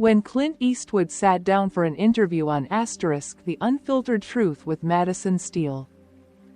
When Clint Eastwood sat down for an interview on The Unfiltered Truth with Madison Steele,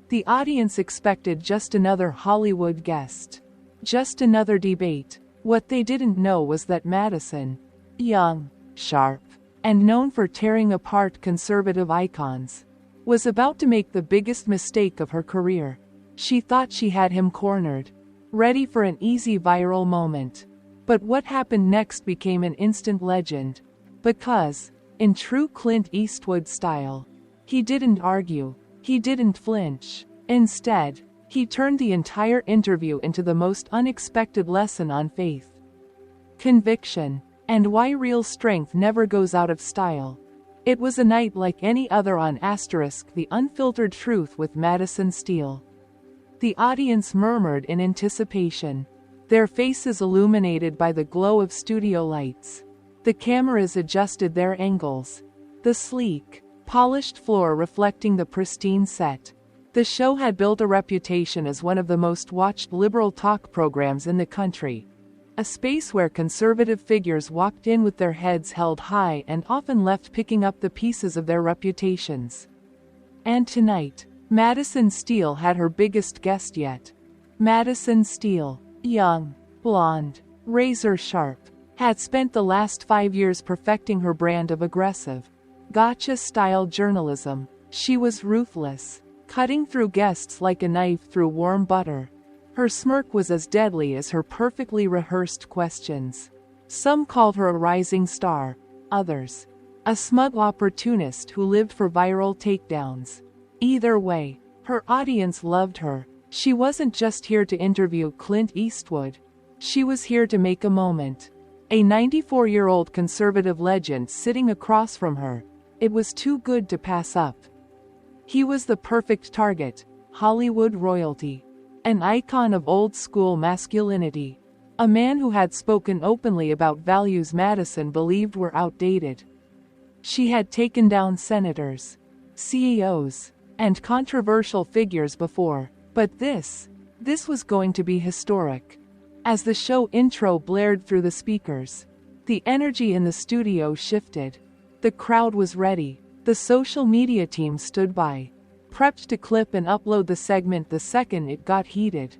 the audience expected just another Hollywood guest. Just another debate. What they didn't know was that Madison, young, sharp, and known for tearing apart conservative icons, was about to make the biggest mistake of her career. She thought she had him cornered, ready for an easy viral moment. But what happened next became an instant legend. Because, in true Clint Eastwood style, he didn't argue, he didn't flinch. Instead, he turned the entire interview into the most unexpected lesson on faith, conviction, and why real strength never goes out of style. It was a night like any other on The Unfiltered Truth with Madison Steele. The audience murmured in anticipation, their faces illuminated by the glow of studio lights. The cameras adjusted their angles, the sleek, polished floor reflecting the pristine set. The show had built a reputation as one of the most watched liberal talk programs in the country, a space where conservative figures walked in with their heads held high and often left picking up the pieces of their reputations. And tonight, Madison Steele had her biggest guest yet. Madison Steele, young, blonde, razor-sharp, had spent the last 5 years perfecting her brand of aggressive, gotcha-style journalism. She was ruthless, cutting through guests like a knife through warm butter. Her smirk was as deadly as her perfectly rehearsed questions. Some called her a rising star, others, a smug opportunist who lived for viral takedowns. Either way, her audience loved her. She wasn't just here to interview Clint Eastwood. She was here to make a moment. A 94-year-old conservative legend sitting across from her. It was too good to pass up. He was the perfect target, Hollywood royalty. An icon of old-school masculinity. A man who had spoken openly about values Madison believed were outdated. She had taken down senators, CEOs, and controversial figures before. But this was going to be historic. As the show intro blared through the speakers, the energy in the studio shifted. The crowd was ready. The social media team stood by, prepped to clip and upload the segment the second it got heated.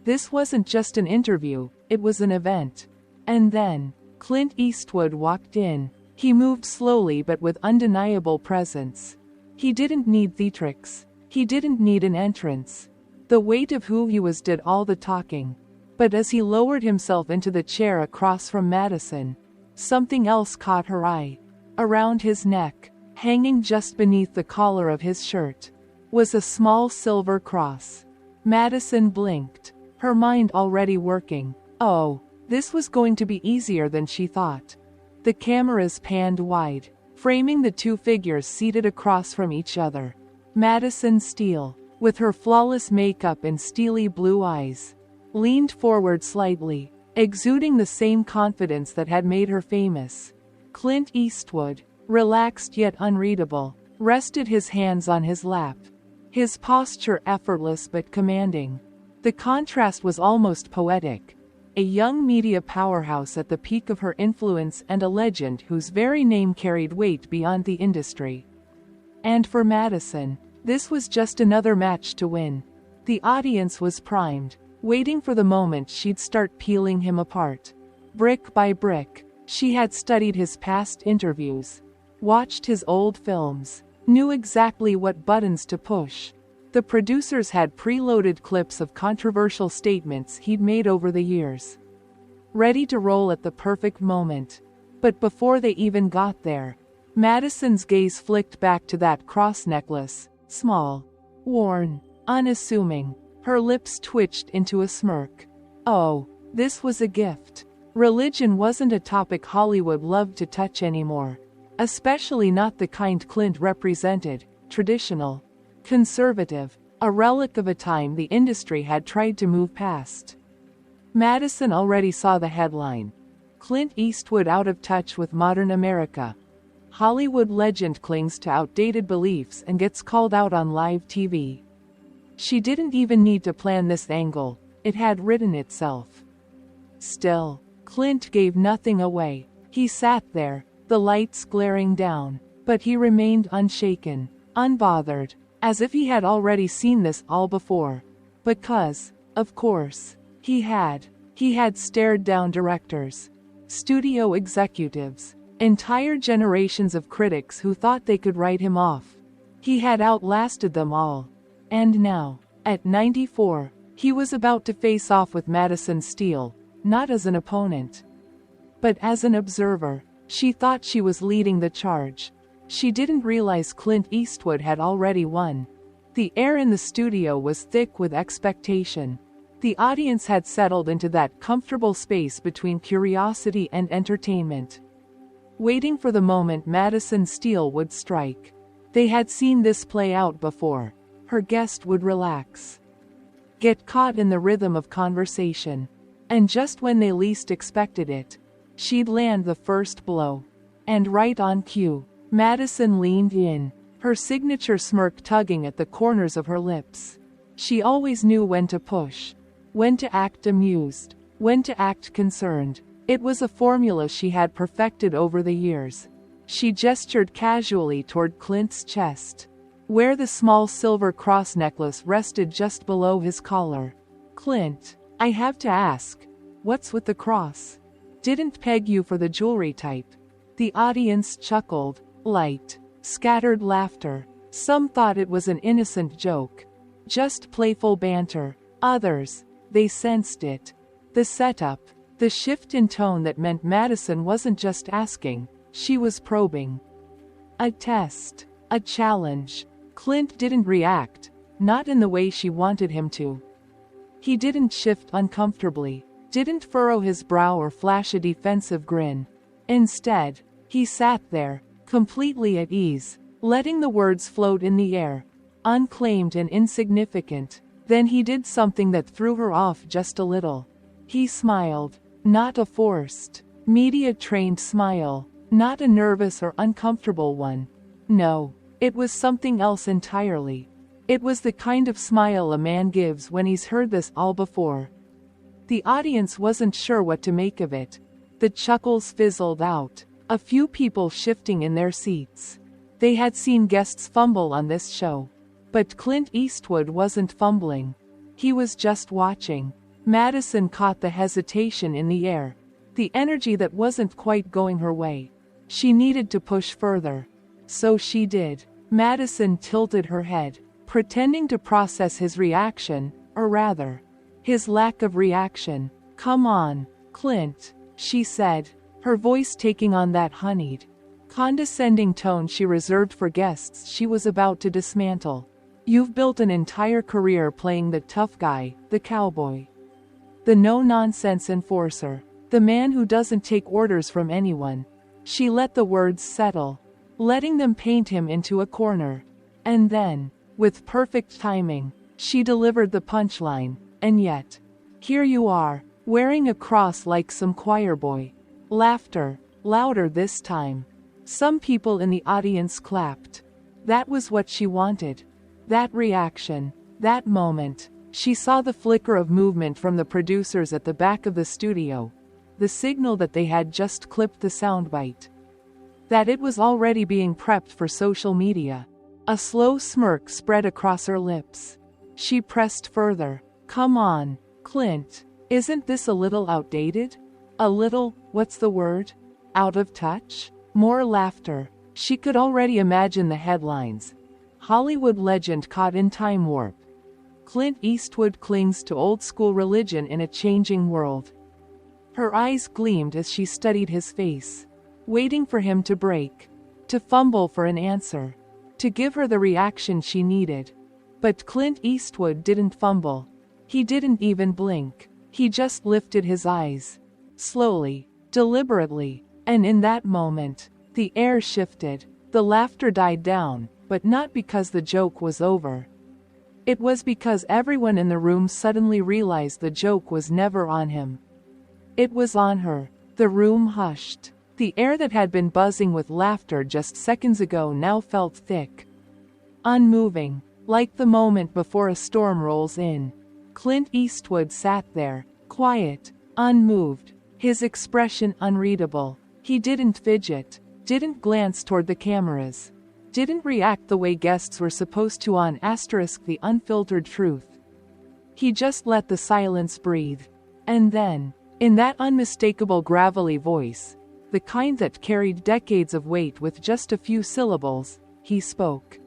This wasn't just an interview, it was an event. And then, Clint Eastwood walked in. He moved slowly but with undeniable presence. He didn't need theatrics. He didn't need an entrance. The weight of who he was did all the talking. But as he lowered himself into the chair across from Madison, something else caught her eye. Around his neck, hanging just beneath the collar of his shirt, was a small silver cross. Madison blinked, her mind already working. Oh, this was going to be easier than she thought. The cameras panned wide, framing the two figures seated across from each other. Madison Steele, with her flawless makeup and steely blue eyes, leaned forward slightly, exuding the same confidence that had made her famous. Clint Eastwood, relaxed yet unreadable, rested his hands on his lap, his posture effortless but commanding. The contrast was almost poetic. A young media powerhouse at the peak of her influence and a legend whose very name carried weight beyond the industry. And for Madison, this was just another match to win. The audience was primed, waiting for the moment she'd start peeling him apart. Brick by brick, she had studied his past interviews, watched his old films, knew exactly what buttons to push. The producers had preloaded clips of controversial statements he'd made over the years, ready to roll at the perfect moment. But before they even got there, Madison's gaze flicked back to that cross necklace, small, worn, unassuming. Her lips twitched into a smirk. Oh, this was a gift. Religion wasn't a topic Hollywood loved to touch anymore. Especially not the kind Clint represented, traditional, conservative, a relic of a time the industry had tried to move past. Madison already saw the headline. Clint Eastwood out of touch with modern America. Hollywood legend clings to outdated beliefs and gets called out on live TV. She didn't even need to plan this angle, it had written itself. Still, Clint gave nothing away. He sat there, the lights glaring down, but he remained unshaken, unbothered, as if he had already seen this all before. Because, of course, he had. He had stared down directors, studio executives, entire generations of critics who thought they could write him off. He had outlasted them all. And now, at 94, he was about to face off with Madison Steele, not as an opponent, but as an observer. She thought she was leading the charge. She didn't realize Clint Eastwood had already won. The air in the studio was thick with expectation. The audience had settled into that comfortable space between curiosity and entertainment, waiting for the moment Madison Steele would strike. They had seen this play out before. Her guest would relax, get caught in the rhythm of conversation, and just when they least expected it, she'd land the first blow. And right on cue, Madison leaned in, her signature smirk tugging at the corners of her lips. She always knew when to push, when to act amused, when to act concerned. It was a formula she had perfected over the years. She gestured casually toward Clint's chest, where the small silver cross necklace rested just below his collar. "Clint, I have to ask, what's with the cross? Didn't peg you for the jewelry type." The audience chuckled, light, scattered laughter. Some thought it was an innocent joke, just playful banter. Others, they sensed it. The setup, the shift in tone that meant Madison wasn't just asking, she was probing. A test, a challenge. Clint didn't react, not in the way she wanted him to. He didn't shift uncomfortably, didn't furrow his brow or flash a defensive grin. Instead, he sat there, completely at ease, letting the words float in the air, unclaimed and insignificant. Then he did something that threw her off just a little. He smiled, not a forced, media-trained smile, not a nervous or uncomfortable one. No, it was something else entirely. It was the kind of smile a man gives when he's heard this all before. The audience wasn't sure what to make of it. The chuckles fizzled out, a few people shifting in their seats. They had seen guests fumble on this show. But Clint Eastwood wasn't fumbling. He was just watching. Madison caught the hesitation in the air, the energy that wasn't quite going her way. She needed to push further. So she did. Madison tilted her head, pretending to process his reaction, or rather, his lack of reaction. "Come on, Clint," she said, her voice taking on that honeyed, condescending tone she reserved for guests she was about to dismantle. "You've built an entire career playing the tough guy, the cowboy, the no-nonsense enforcer, the man who doesn't take orders from anyone." She let the words settle, letting them paint him into a corner. And then, with perfect timing, she delivered the punchline. "And yet, here you are, wearing a cross like some choir boy." Laughter, louder this time. Some people in the audience clapped. That was what she wanted. That reaction, that moment. She saw the flicker of movement from the producers at the back of the studio, the signal that they had just clipped the soundbite, that it was already being prepped for social media. A slow smirk spread across her lips. She pressed further. "Come on, Clint, isn't this a little outdated? A little, what's the word? Out of touch?" More laughter. She could already imagine the headlines. Hollywood legend caught in time warp. Clint Eastwood clings to old-school religion in a changing world. Her eyes gleamed as she studied his face, waiting for him to break, to fumble for an answer, to give her the reaction she needed. But Clint Eastwood didn't fumble. He didn't even blink. He just lifted his eyes, slowly, deliberately, and in that moment, the air shifted. The laughter died down, but not because the joke was over. It was because everyone in the room suddenly realized the joke was never on him. It was on her. The room hushed. The air that had been buzzing with laughter just seconds ago now felt thick, unmoving, like the moment before a storm rolls in. Clint Eastwood sat there, quiet, unmoved, his expression unreadable. He didn't fidget, didn't glance toward the cameras, didn't react the way guests were supposed to on the unfiltered truth. He just let the silence breathe. And then, in that unmistakable gravelly voice, the kind that carried decades of weight with just a few syllables, he spoke.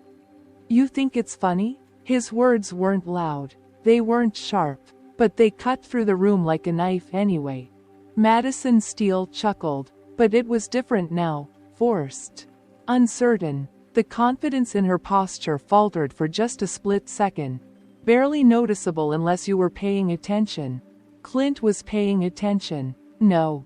"You think it's funny?" His words weren't loud, they weren't sharp, but they cut through the room like a knife anyway. Madison Steele chuckled, but it was different now, forced, uncertain. The confidence in her posture faltered for just a split second, barely noticeable unless you were paying attention. Clint was paying attention. "No,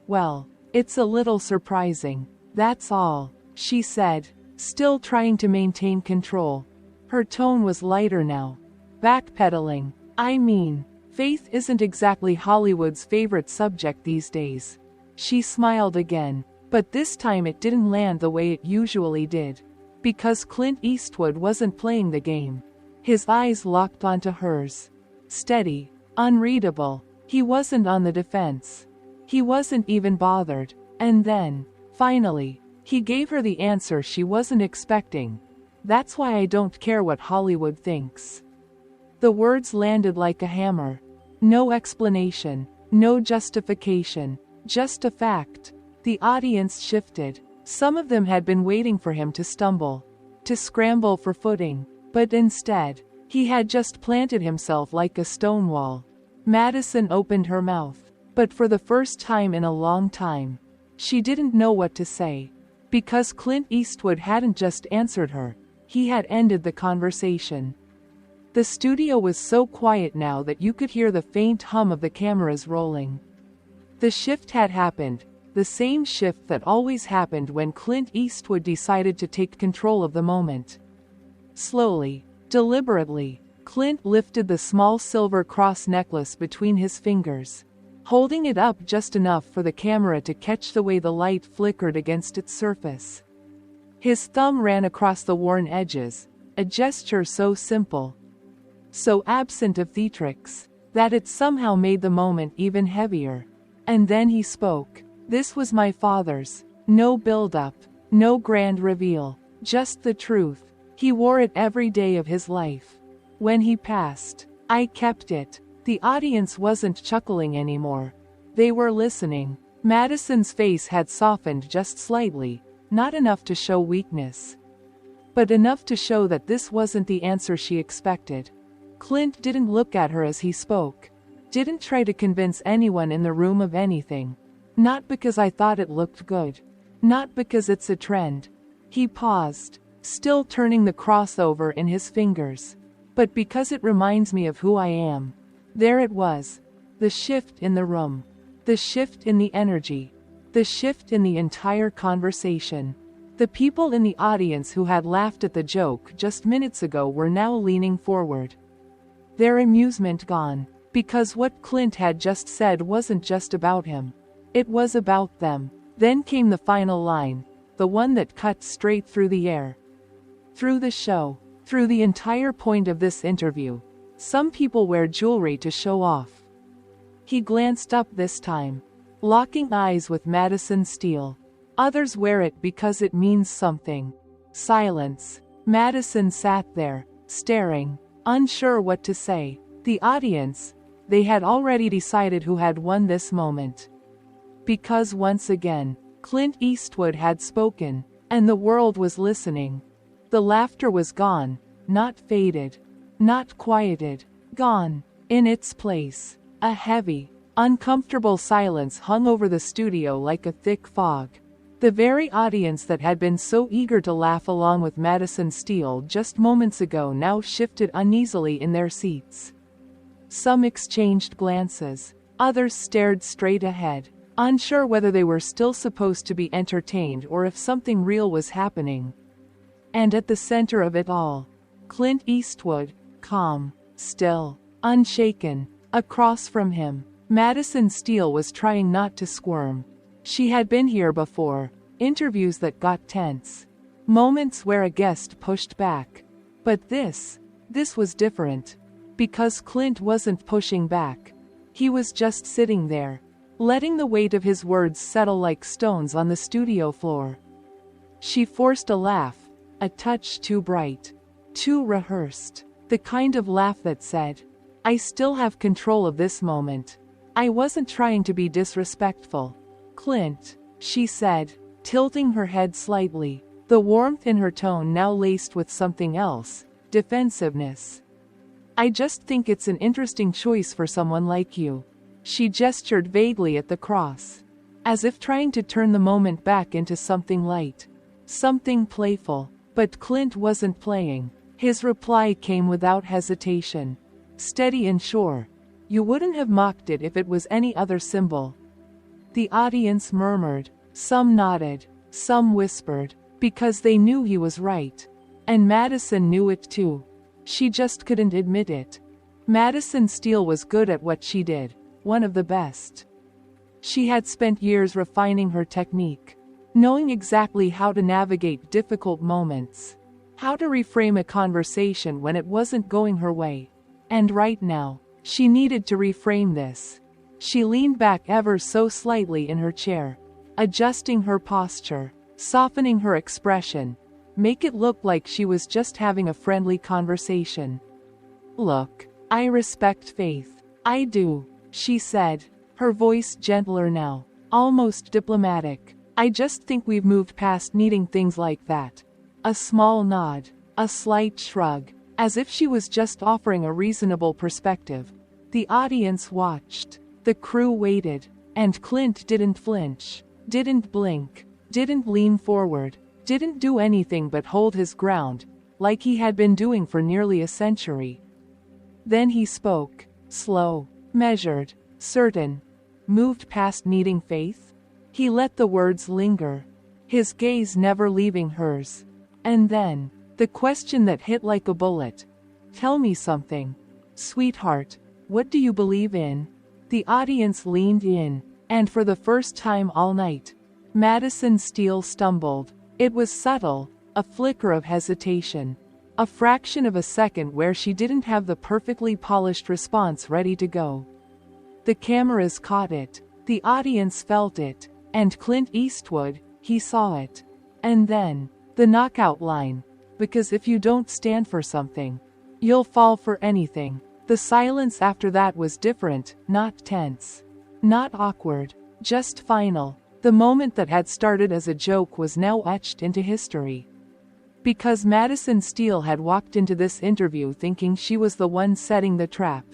well, it's a little surprising, that's all," she said, still trying to maintain control. Her tone was lighter now. Backpedaling. "I mean, faith isn't exactly Hollywood's favorite subject these days." She smiled again, but this time it didn't land the way it usually did. Because Clint Eastwood wasn't playing the game. His eyes locked onto hers. Steady, unreadable. He wasn't on the defense. He wasn't even bothered. And then, finally, he gave her the answer she wasn't expecting. "That's why I don't care what Hollywood thinks." The words landed like a hammer. No explanation, no justification, just a fact. The audience shifted. Some of them had been waiting for him to stumble, to scramble for footing, but instead, he had just planted himself like a stone wall. Madison opened her mouth, but for the first time in a long time, she didn't know what to say. Because Clint Eastwood hadn't just answered her, he had ended the conversation. The studio was so quiet now that you could hear the faint hum of the cameras rolling. The shift had happened, the same shift that always happened when Clint Eastwood decided to take control of the moment. Slowly, deliberately, Clint lifted the small silver cross necklace between his fingers, holding it up just enough for the camera to catch the way the light flickered against its surface. His thumb ran across the worn edges, a gesture so simple, so absent of theatrics, that it somehow made the moment even heavier. And then he spoke. "This was my father's. No build-up, no grand reveal, just the truth. He wore it every day of his life. When he passed, I kept it." The audience wasn't chuckling anymore. They were listening. Madison's face had softened just slightly, not enough to show weakness, but enough to show that this wasn't the answer she expected. Clint didn't look at her as he spoke. "Didn't try to convince anyone in the room of anything. Not because I thought it looked good. Not because it's a trend." He paused, still turning the crossover in his fingers. "But because it reminds me of who I am." There it was. The shift in the room. The shift in the energy. The shift in the entire conversation. The people in the audience who had laughed at the joke just minutes ago were now leaning forward. Their amusement gone. Because what Clint had just said wasn't just about him. It was about them. Then came the final line, the one that cut straight through the air. Through the show. Through the entire point of this interview. Some people wear jewelry to show off. He glanced up this time, locking eyes with Madison Steele. Others wear it because it means something. Silence. Madison sat there, staring, unsure what to say. The audience, they had already decided who had won this moment. Because once again, Clint Eastwood had spoken, and the world was listening. The laughter was gone, not faded, not quieted, gone. In its place, a heavy, uncomfortable silence hung over the studio like a thick fog. The very audience that had been so eager to laugh along with Madison Steele just moments ago now shifted uneasily in their seats. Some exchanged glances, others stared straight ahead, unsure whether they were still supposed to be entertained or if something real was happening. And at the center of it all, Clint Eastwood, calm, still, unshaken. Across from him, Madison Steele was trying not to squirm. She had been here before, interviews that got tense, moments where a guest pushed back. But this was different. Because Clint wasn't pushing back. He was just sitting there, letting the weight of his words settle like stones on the studio floor. She forced a laugh, a touch too bright, too rehearsed, the kind of laugh that said, "I still have control of this moment. I wasn't trying to be disrespectful, Clint," she said, tilting her head slightly, the warmth in her tone now laced with something else, defensiveness. "I just think it's an interesting choice for someone like you." She gestured vaguely at the cross, as if trying to turn the moment back into something light, something playful. But Clint wasn't playing. His reply came without hesitation, steady and sure. "You wouldn't have mocked it if it was any other symbol." The audience murmured, some nodded, some whispered, because they knew he was right. And Madison knew it too. She just couldn't admit it. Madison Steele was good at what she did, one of the best. She had spent years refining her technique, knowing exactly how to navigate difficult moments, how to reframe a conversation when it wasn't going her way. And right now, she needed to reframe this. She leaned back ever so slightly in her chair, adjusting her posture, softening her expression, make it look like she was just having a friendly conversation. "Look, I respect Faith. I do," she said, her voice gentler now, almost diplomatic. "I just think we've moved past needing things like that." A small nod, a slight shrug, as if she was just offering a reasonable perspective. The audience watched, the crew waited, and Clint didn't flinch, didn't blink, didn't lean forward, didn't do anything but hold his ground, like he had been doing for nearly a century. Then he spoke, slow, measured, certain. Moved past needing faith? He let the words linger, his gaze never leaving hers. And then, the question that hit like a bullet. "Tell me something. Sweetheart, what do you believe in?" The audience leaned in, and for the first time all night, Madison Steele stumbled. It was subtle, a flicker of hesitation, a fraction of a second where she didn't have the perfectly polished response ready to go. The cameras caught it, the audience felt it, and Clint Eastwood, he saw it. And then, the knockout line, "Because if you don't stand for something, you'll fall for anything." The silence after that was different, not tense, not awkward, just final. The moment that had started as a joke was now etched into history. Because Madison Steele had walked into this interview thinking she was the one setting the trap.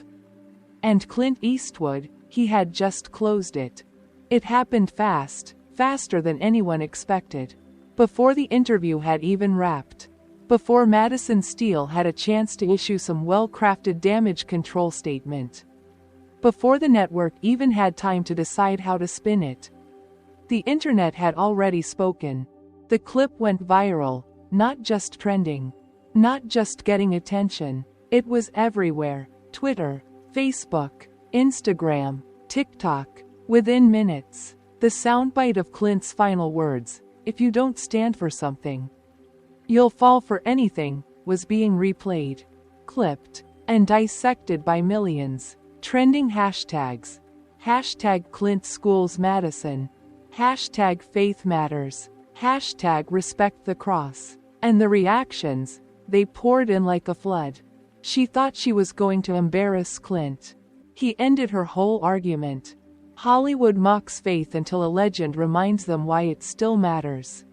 And Clint Eastwood, he had just closed it. It happened fast, faster than anyone expected. Before the interview had even wrapped. Before Madison Steele had a chance to issue some well-crafted damage control statement. Before the network even had time to decide how to spin it. The internet had already spoken. The clip went viral, not just trending, not just getting attention. It was everywhere. Twitter, Facebook, Instagram, TikTok. Within minutes, the soundbite of Clint's final words, "If you don't stand for something, you'll fall for anything," was being replayed, clipped, and dissected by millions. Trending hashtags. Hashtag Clint Schools Madison. Hashtag Faith Matters. Hashtag Respect the Cross. And the reactions, they poured in like a flood. She thought she was going to embarrass Clint. He ended her whole argument. Hollywood mocks faith until a legend reminds them why it still matters.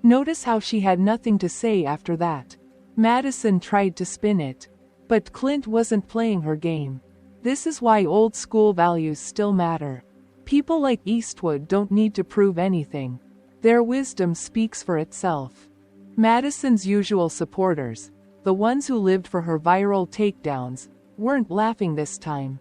Notice how she had nothing to say after that. Madison tried to spin it. But Clint wasn't playing her game. This is why old school values still matter. People like Eastwood don't need to prove anything. Their wisdom speaks for itself. Madison's usual supporters, the ones who lived for her viral takedowns, weren't laughing this time.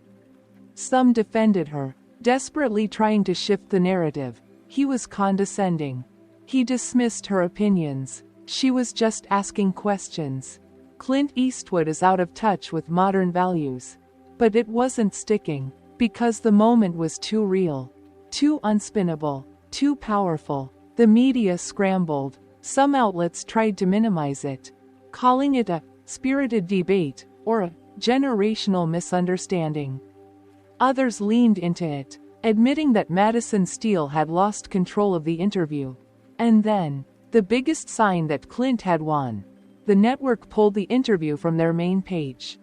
Some defended her, desperately trying to shift the narrative. He was condescending. He dismissed her opinions. She was just asking questions. Clint Eastwood is out of touch with modern values. But it wasn't sticking, because the moment was too real, too unspinnable, too powerful. The media scrambled. Some outlets tried to minimize it, calling it a spirited debate or a generational misunderstanding. Others leaned into it, admitting that Madison Steele had lost control of the interview. And then, the biggest sign that Clint had won. The network pulled the interview from their main page.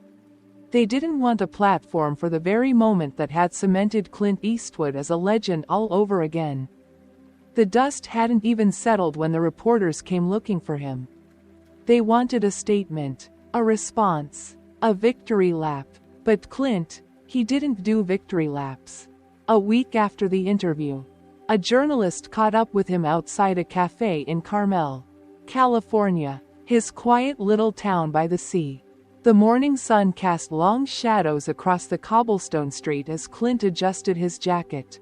They didn't want a platform for the very moment that had cemented Clint Eastwood as a legend all over again. The dust hadn't even settled when the reporters came looking for him. They wanted a statement, a response, a victory lap. But Clint, he didn't do victory laps. A week after the interview, a journalist caught up with him outside a cafe in Carmel, California, his quiet little town by the sea. The morning sun cast long shadows across the cobblestone street as Clint adjusted his jacket.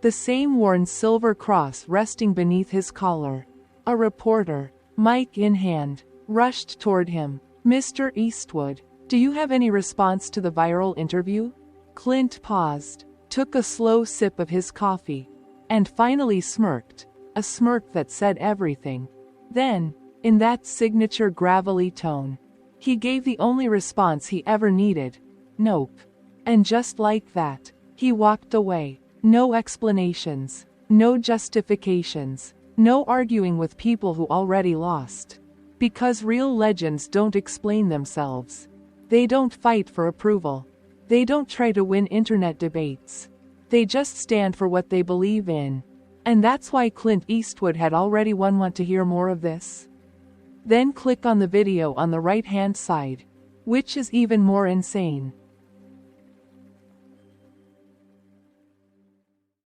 The same worn silver cross resting beneath his collar. A reporter, mic in hand, rushed toward him. "Mr. Eastwood, do you have any response to the viral interview?" Clint paused, took a slow sip of his coffee, and finally smirked, a smirk that said everything. Then, in that signature gravelly tone, he gave the only response he ever needed: "Nope." And just like that, he walked away. No explanations, no justifications, no arguing with people who already lost. Because real legends don't explain themselves. They don't fight for approval. They don't try to win internet debates. They just stand for what they believe in. And that's why Clint Eastwood had already won. Want to hear more of this? Then click on the video on the right-hand side, which is even more insane.